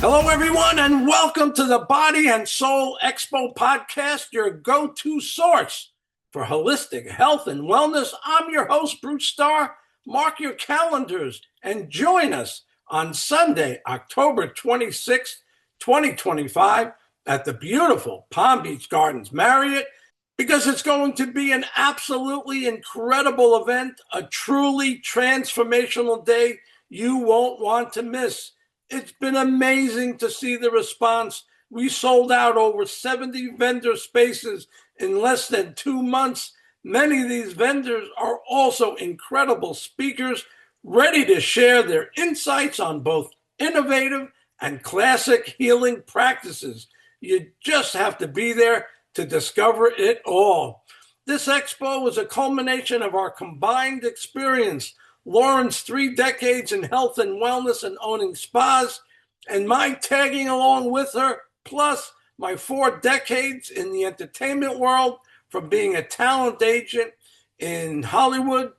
Hello, everyone, and welcome to the Body and Soul Expo podcast, your go-to source for holistic health and wellness. I'm your host, Bruce Starr. Mark your calendars and join us on Sunday, October 26th, 2025 at the beautiful Palm Beach Gardens Marriott, because it's going to be an absolutely incredible event, a truly transformational day you won't want to miss. It's been amazing to see the response. We sold out over 70 vendor spaces in less than 2 months. Many of these vendors are also incredible speakers, ready to share their insights on both innovative and classic healing practices. You just have to be there to discover it all. This expo is a culmination of our combined experience. Lauren's 3 decades in health and wellness and owning spas, and my tagging along with her, plus my 4 decades in the entertainment world, from being a talent agent in Hollywood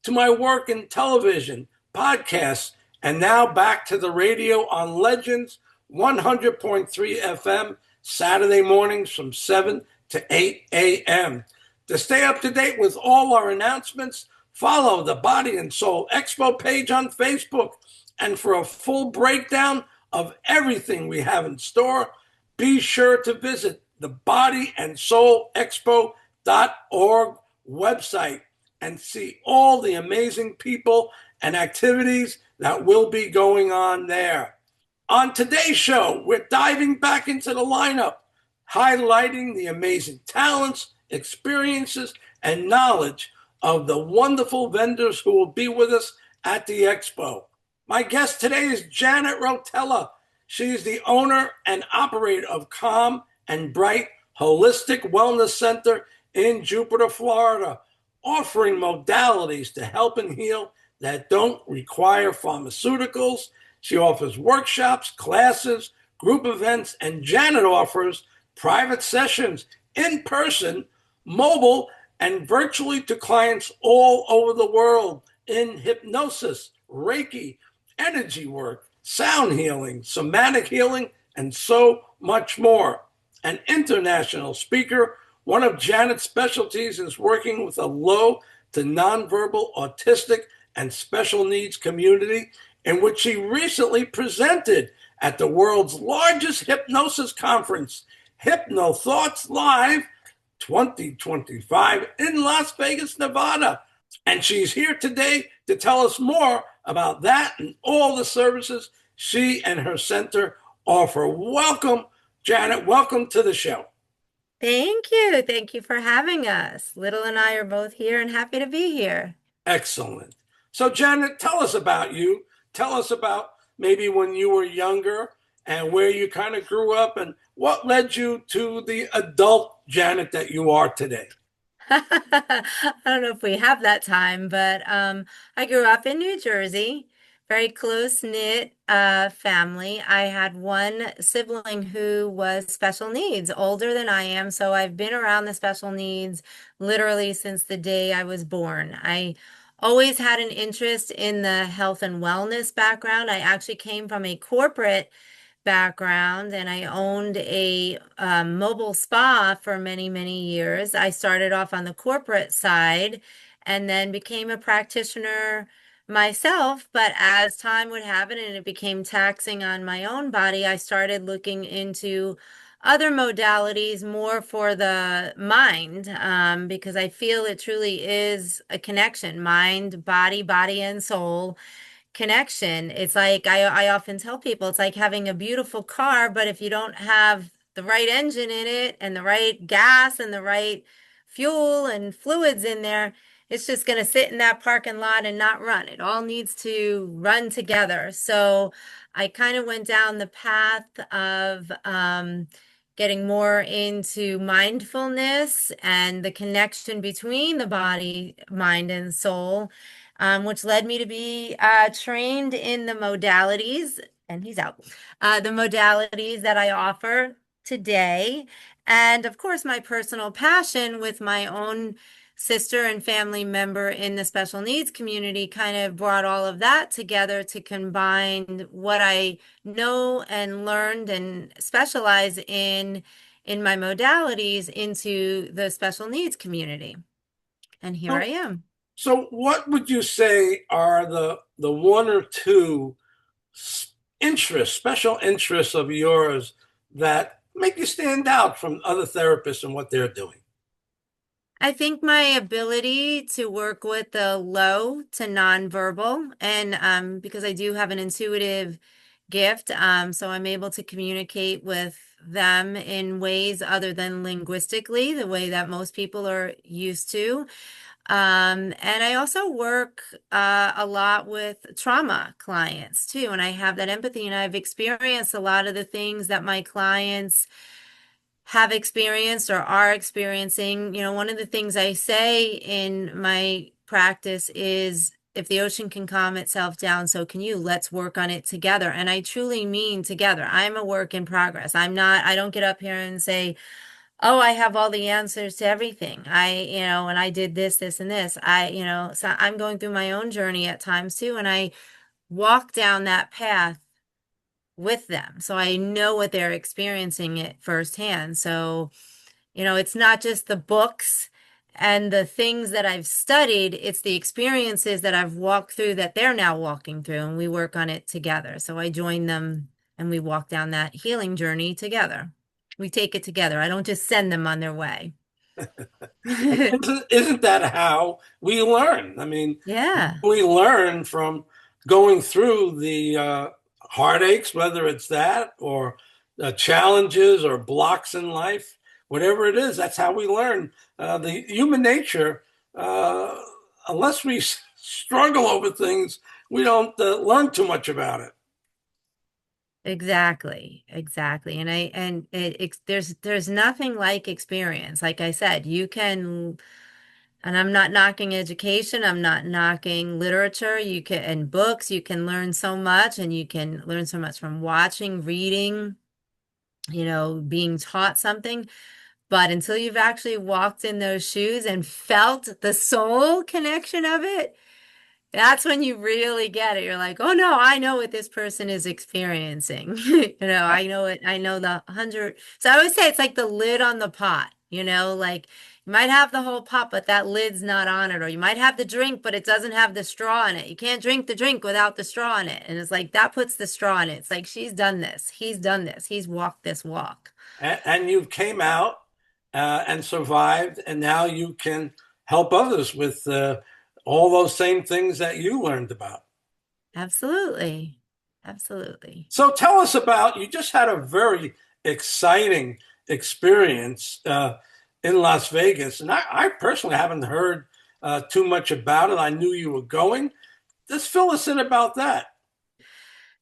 to my work in television, podcasts, and now back to the radio on Legends 100.3 FM, Saturday mornings from 7 to 8 a.m. To stay up to date with all our announcements, follow the Body and Soul Expo page on Facebook. And for a full breakdown of everything we have in store, be sure to visit the bodyandsoulexpo.org website and see all the amazing people and activities that will be going on there. On today's show, we're diving back into the lineup, highlighting the amazing talents, experiences, and knowledge of the wonderful vendors who will be with us at the Expo. My guest today is Janet Rotella. She's the owner and operator of Calm and Bright Holistic Wellness Center in Jupiter, Florida, offering modalities to help and heal that don't require pharmaceuticals. She offers workshops, classes, group events, and Janet offers private sessions in person, mobile, and virtually to clients all over the world in hypnosis, Reiki, energy work, sound healing, somatic healing, and so much more. An international speaker, one of Janet's specialties is working with a low to nonverbal autistic and special needs community, in which she recently presented at the world's largest hypnosis conference, Hypno Thoughts Live 2025 in Las Vegas, Nevada. And she's here today to tell us more about that and all the services she and her center offer. Welcome, Janet. Welcome to the show. Thank you. Thank you for having us. Little and I are both here and happy to be here. Excellent. So, Janet, tell us about you. Tell us about maybe when you were younger and where you kind of grew up and what led you to the adult Janet that you are today. I don't know if we have that time, but I grew up in New Jersey, very close-knit family. I had one sibling who was special needs, older than I am, so I've been around the special needs literally since the day I was born. I always had an interest in the health and wellness background. I actually came from a corporate background and I owned a mobile spa for many, many years. I started off on the corporate side and then became a practitioner myself. But as time would have it and it became taxing on my own body, I started looking into other modalities more for the mind because I feel it truly is a connection, mind, body and soul connection. It's like I often tell people it's like having a beautiful car, but if you don't have the right engine in it and the right gas and the right fuel and fluids in there, it's just going to sit in that parking lot and not run. It all needs to run together. So I kind of went down the path of getting more into mindfulness and the connection between the body, mind, and soul, which led me to be trained in the modalities, and he's out, the modalities that I offer today. And of course, my personal passion with my own sister and family member in the special needs community kind of brought all of that together to combine what I know and learned and specialize in my modalities into the special needs community. And here I So, am. so what would you say are the one or two interests, special interests of yours that make you stand out from other therapists and what they're doing? I think my ability to work with the low to nonverbal, and because I do have an intuitive gift, so I'm able to communicate with them in ways other than linguistically, the way that most people are used to. And I also work a lot with trauma clients too, and I have that empathy, and I've experienced a lot of the things that my clients have experienced or are experiencing. One of the things I say in my practice is if the ocean can calm itself down, so can you. Let's work on it together. And I truly mean together. I'm a work in progress. I don't get up here and say, oh, I have all the answers to everything. And I did this, this, and this. So I'm going through my own journey at times too. And I walk down that path with them. So I know what they're experiencing it firsthand. So, it's not just the books and the things that I've studied, it's the experiences that I've walked through that they're now walking through, and we work on it together. So I join them and we walk down that healing journey together. We take it together. I don't just send them on their way. And isn't that how we learn? I mean, Yeah, we learn from going through the heartaches, whether it's that or challenges or blocks in life, whatever it is. That's how we learn. The human nature, uh, unless we struggle over things, we don't learn too much about it. exactly. Exactly. There's nothing like experience. Like I said, you can. And I'm not knocking education. I'm not knocking literature. You can, and books, you can learn so much, and you can learn so much from watching, reading, being taught something. But until you've actually walked in those shoes and felt the soul connection of it, that's when you really get it. You're like, oh no, I know what this person is experiencing. I know it. I know the hundred. So I always say it's like the lid on the pot, like you might have the whole pot, but that lid's not on it. Or you might have the drink, but it doesn't have the straw in it. You can't drink the drink without the straw in it. And it's like that puts the straw in it. It's like she's done this. He's done this. He's walked this walk. And you came out and survived, and now you can help others with all those same things that you learned about. Absolutely. Absolutely. So tell us about, you just had a very exciting experience in Las Vegas. And I personally haven't heard too much about it. I knew you were going. Just fill us in about that.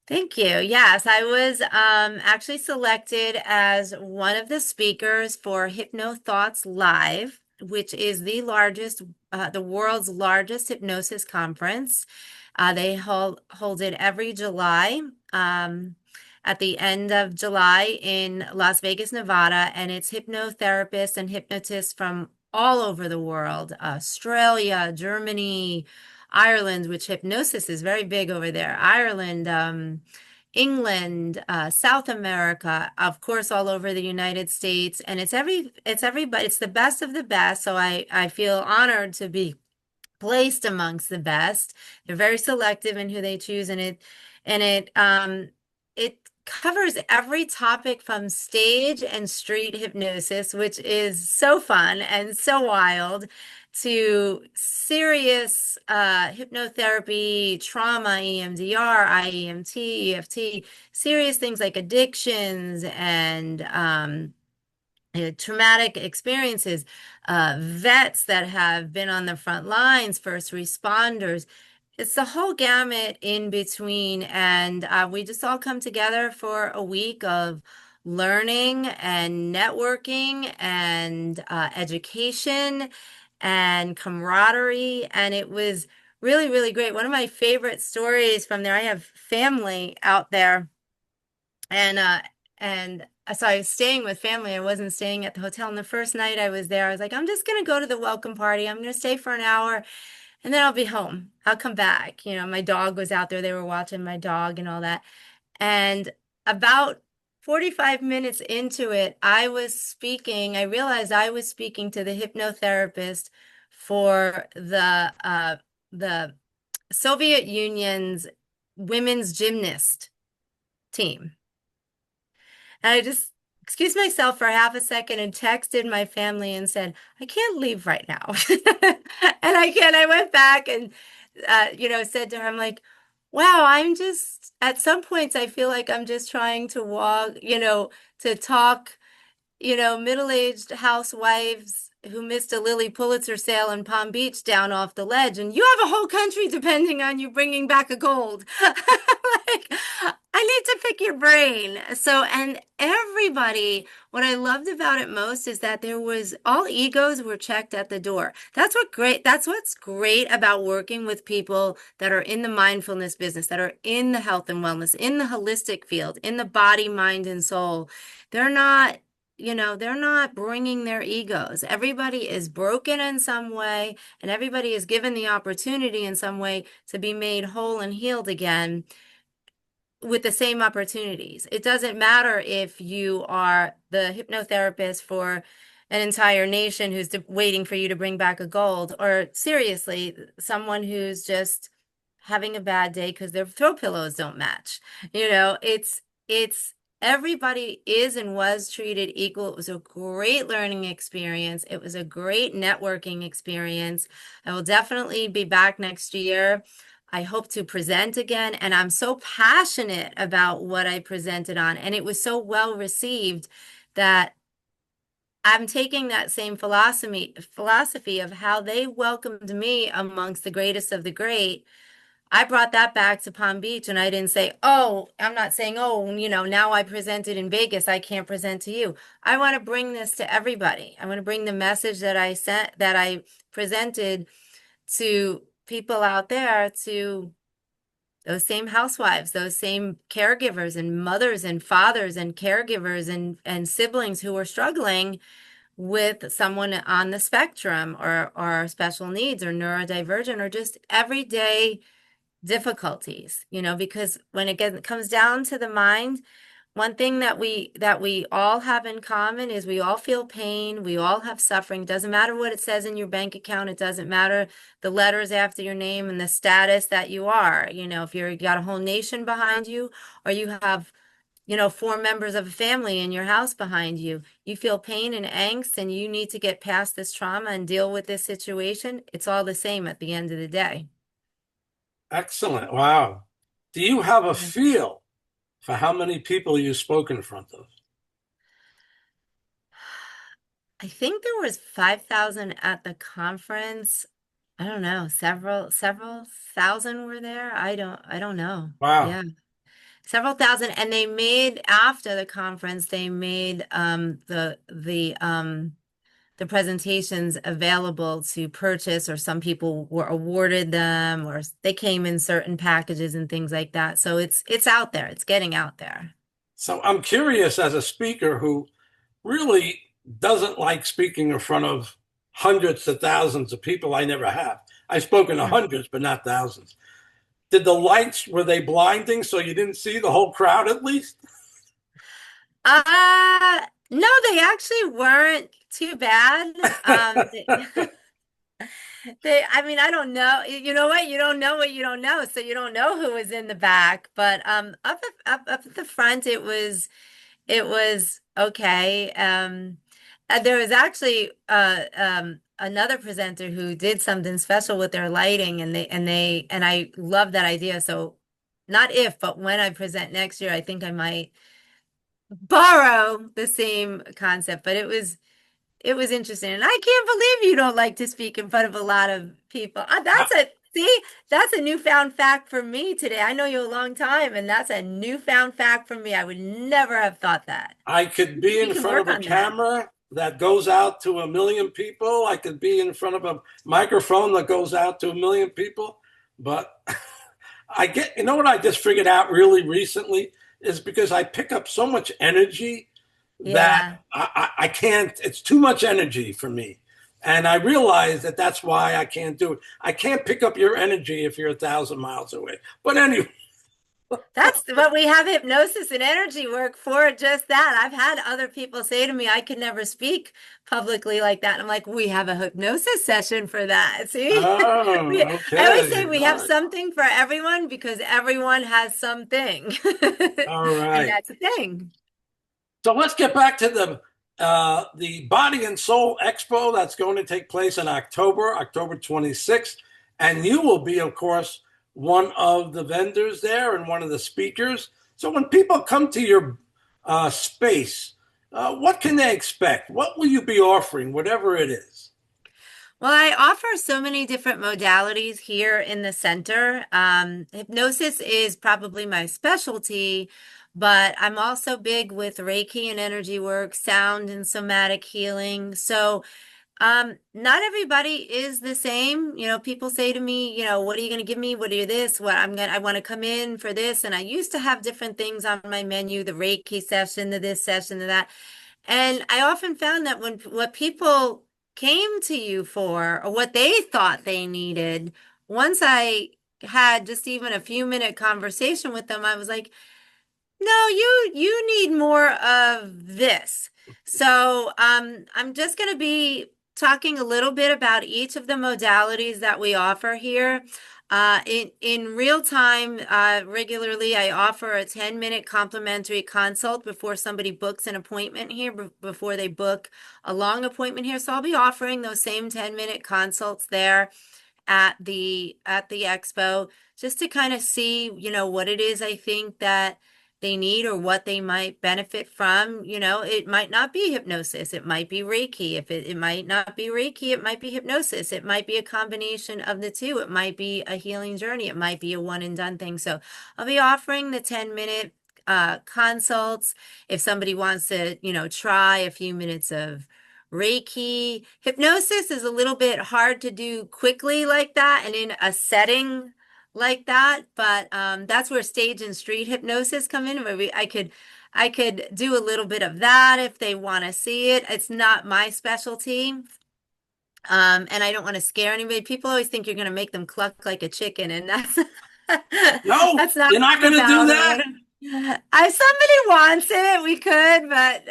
Thank you. Yes, I was actually selected as one of the speakers for Hypno Thoughts Live, which is the world's largest hypnosis conference. They hold it every July, at the end of July in Las Vegas, Nevada, and it's hypnotherapists and hypnotists from all over the world, Australia, Germany, Ireland, which hypnosis is very big over there, Ireland, England, South America, of course, all over the United States, and it's everybody, it's the best of the best. So I feel honored to be placed amongst the best. They're very selective in who they choose, and it covers every topic from stage and street hypnosis, which is so fun and so wild, to serious hypnotherapy, trauma, EMDR, IEMT, EFT, serious things like addictions and traumatic experiences, vets that have been on the front lines, first responders. It's the whole gamut in between. And we just all come together for a week of learning and networking and education and camaraderie. And it was really, really great. One of my favorite stories from there, I have family out there, and so I was staying with family. I wasn't staying at the hotel. And the first night I was there, I was like, I'm just going to go to the welcome party. I'm going to stay for an hour and then I'll be home. I'll come back. My dog was out there. They were watching my dog and all that. And about 45 minutes into it, I realized I was speaking to the hypnotherapist for the Soviet Union's women's gymnast team. And I just excused myself for half a second and texted my family and said, I can't leave right now. And I went back and, said to her, I'm like, wow, at some points, I feel like I'm just trying to walk, to talk, middle-aged housewives who missed a Lilly Pulitzer sale in Palm Beach down off the ledge, and you have a whole country depending on you bringing back a gold. Like, I need to pick your brain. So, and everybody, what I loved about it most is that all egos were checked at the door. That's what's great about working with people that are in the mindfulness business, that are in the health and wellness, in the holistic field, in the body, mind, and soul. They're not they're not bringing their egos. Everybody is broken in some way, and everybody is given the opportunity in some way to be made whole and healed again with the same opportunities. It doesn't matter if you are the hypnotherapist for an entire nation who's waiting for you to bring back a gold, or seriously, someone who's just having a bad day because their throw pillows don't match. It's everybody is and was treated equal. It was a great learning experience. It was a great networking experience. I will definitely be back next year. I hope to present again, and I'm so passionate about what I presented on, and it was so well received that I'm taking that same philosophy of how they welcomed me amongst the greatest of the great. I brought that back to Palm Beach, and I didn't say, oh, I'm not saying, oh, now I presented in Vegas, I can't present to you. I want to bring this to everybody. I want to bring the message that I presented to people out there, to those same housewives, those same caregivers and mothers and fathers and caregivers and siblings who are struggling with someone on the spectrum or special needs or neurodivergent or just everyday difficulties, because when it comes down to the mind, one thing that we all have in common is we all feel pain, we all have suffering. It doesn't matter what it says in your bank account, it doesn't matter the letters after your name and the status that you are. If you got a whole nation behind you, or you have 4 members of a family in your house behind you, you feel pain and angst, and you need to get past this trauma and deal with this situation. It's all the same at the end of the day. Excellent. Wow. Do you have a feel for how many people you spoke in front of? I think there was 5,000 at the conference. I don't know, several thousand were there. I don't know. Wow. Yeah. Several thousand. And after the conference, they made the presentations available to purchase, or some people were awarded them, or they came in certain packages and things like that. So it's out there. It's getting out there. So I'm curious, as a speaker who really doesn't like speaking in front of hundreds of thousands of people. I never have. I've spoken to hundreds, but not thousands. Did the lights, were they blinding so you didn't see the whole crowd at least? No, they actually weren't too bad. I mean, I don't know. You know what? You don't know what you don't know. So you don't know who was in the back. But up at the front, it was okay. There was actually another presenter who did something special with their lighting, and I love that idea. So not if, but when I present next year, I think I might borrow the same concept. But it was interesting, and I can't believe you don't like to speak in front of a lot of people. That's a newfound fact for me today. I know you a long time, and that's a newfound fact for me. I would never have thought that. I could be in front of a camera that goes out to 1 million people. I could be in front of a microphone that goes out to 1 million people. But you know what I just figured out really recently is because I pick up so much energy that Yeah. I can't, it's too much energy for me. And I realize that that's why I can't do it. I can't pick up your energy if you're 1,000 miles away. But anyway, That's what we have hypnosis and energy work for, just that. I've had other people say to me, I could never speak publicly like that. And I'm like, we have a hypnosis session for that. See? oh, I always say okay. we All have right. something for everyone because everyone has something. All And right. that's a thing. So let's get back to the Body and Soul Expo that's going to take place in October 26th. And you will be, of course, one of the vendors there and one of the speakers. So when people come to your space, what can they expect? What will you be offering, whatever it is? Well, I offer so many different modalities here in the center. Hypnosis is probably my specialty, but I'm also big with Reiki and energy work, sound and somatic healing. So, not everybody is the same. You know, people say to me, what are you going to give me? What are you this? I want to come in for this. And I used to have different things on my menu, the Reiki session, the this session, the that. And I often found that when what people came to you for or what they thought they needed, once I had just even a few minute conversation with them, I was like, no, you need more of this. So I'm just going to be talking a little bit about each of the modalities that we offer here. In real time, regularly, I offer a 10-minute complimentary consult before somebody books an appointment here, before they book a long appointment here. So I'll be offering those same 10-minute consults there at the expo just to kind of see, what it is I think that they need or what they might benefit from. It might not be hypnosis, it might be Reiki. If it might not be Reiki, it might be hypnosis. It might be a combination of the two. It might be a healing journey. It might be a one and done thing. So I'll be offering the 10-minute consults. If somebody wants to, try a few minutes of Reiki. Hypnosis is a little bit hard to do quickly like that and in a setting like that, but that's where stage and street hypnosis come in. Where I could do a little bit of that if they want to see it. It's not my specialty. And I don't want to scare anybody. People always think you're going to make them cluck like a chicken, and that's No, that's not you're not what I'm going to do about or that. whatever. If somebody wants it, we could, but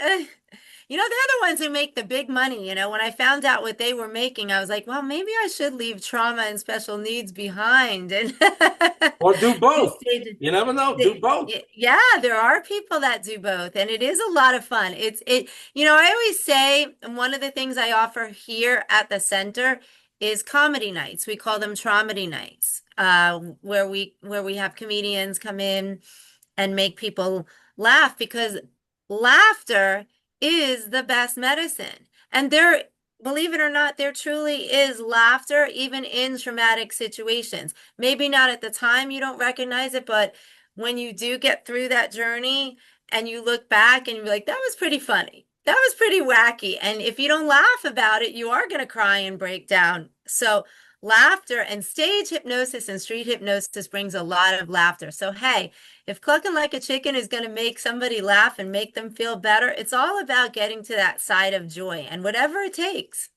they're the ones who make the big money. When I found out what they were making, I was like, well, maybe I should leave trauma and special needs behind and Or do both. stay You never know. Do both. yeah, there are people that do both, and it is a lot of fun. I always say one of the things I offer here at the center is comedy nights. We call them traumedy nights, where we have comedians come in and make people laugh because laughter is the best medicine. And believe it or not, there truly is laughter even in traumatic situations. Maybe not at the time, you don't recognize it, but when you do get through that journey and you look back and you're like, that was pretty funny. That was pretty wacky. And if you don't laugh about it, you are going to cry and break down. So laughter and stage hypnosis and street hypnosis brings a lot of laughter. So, hey, if clucking like a chicken is going to make somebody laugh and make them feel better, it's all about getting to that side of joy and whatever it takes.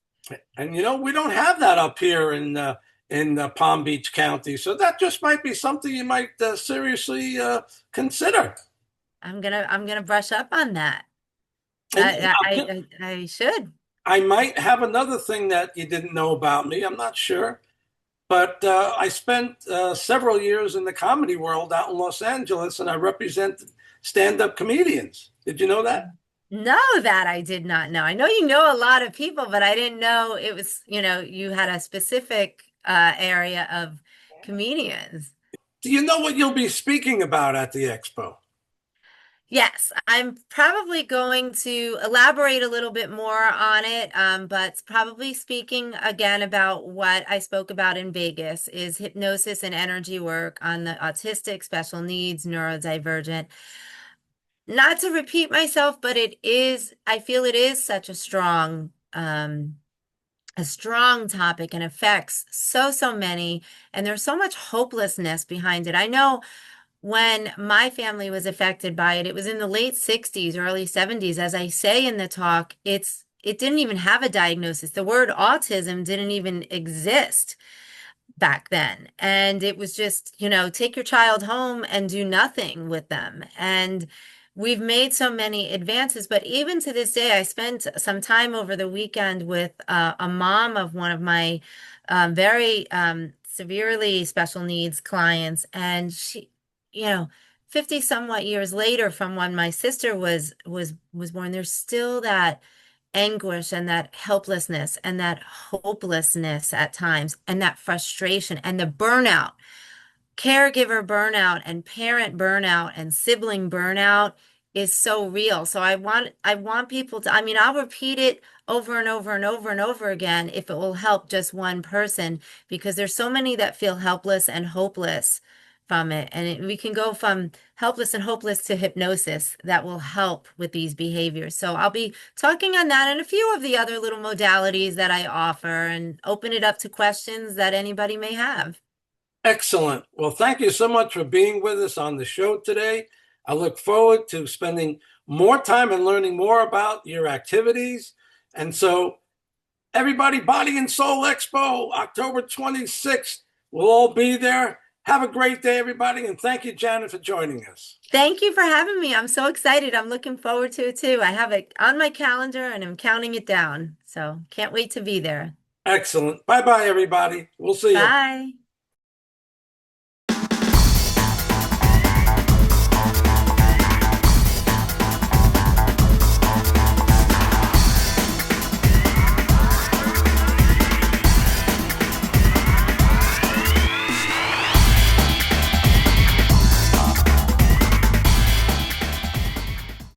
And we don't have that up here in Palm Beach County, so that just might be something you might seriously consider. I'm gonna brush up on that. And I should. I might have another thing that you didn't know about me. I'm not sure, but I spent several years in the comedy world out in Los Angeles, and I represented stand-up comedians. Did you know that? No, that I did not know. I know you know a lot of people, but I didn't know it was, you had a specific area of comedians. Do you know what you'll be speaking about at the expo? Yes, I'm probably going to elaborate a little bit more on it, but probably speaking again about what I spoke about in Vegas is hypnosis and energy work on the autistic, special needs, neurodivergent. Not to repeat myself, but I feel it is such a strong topic and affects so many, and there's so much hopelessness behind it. I know when my family was affected by it, it was in the late 60s, early 70s. As I say in the talk, it didn't even have a diagnosis. The word autism didn't even exist back then. And it was just, take your child home and do nothing with them. And we've made so many advances, but even to this day, I spent some time over the weekend with a mom of one of my very severely special needs clients, and she, you know, 50 somewhat years later from when my sister was born, there's still that anguish and that helplessness and that hopelessness at times and that frustration and the burnout, caregiver burnout and parent burnout and sibling burnout is so real. So I want people to, I mean, I'll repeat it over and over and over and over again if it will help just one person, because there's so many that feel helpless and hopeless from it. And we can go from helpless and hopeless to hypnosis that will help with these behaviors. So I'll be talking on that and a few of the other little modalities that I offer and open it up to questions that anybody may have. Excellent. Well, thank you so much for being with us on the show today. I look forward to spending more time and learning more about your activities. And so, everybody, Body and Soul Expo, October 26th. We'll all be there. Have a great day, everybody. And thank you, Janet, for joining us. Thank you for having me. I'm so excited. I'm looking forward to it too. I have it on my calendar and I'm counting it down. So can't wait to be there. Excellent. Bye bye, everybody. We'll see you. Bye.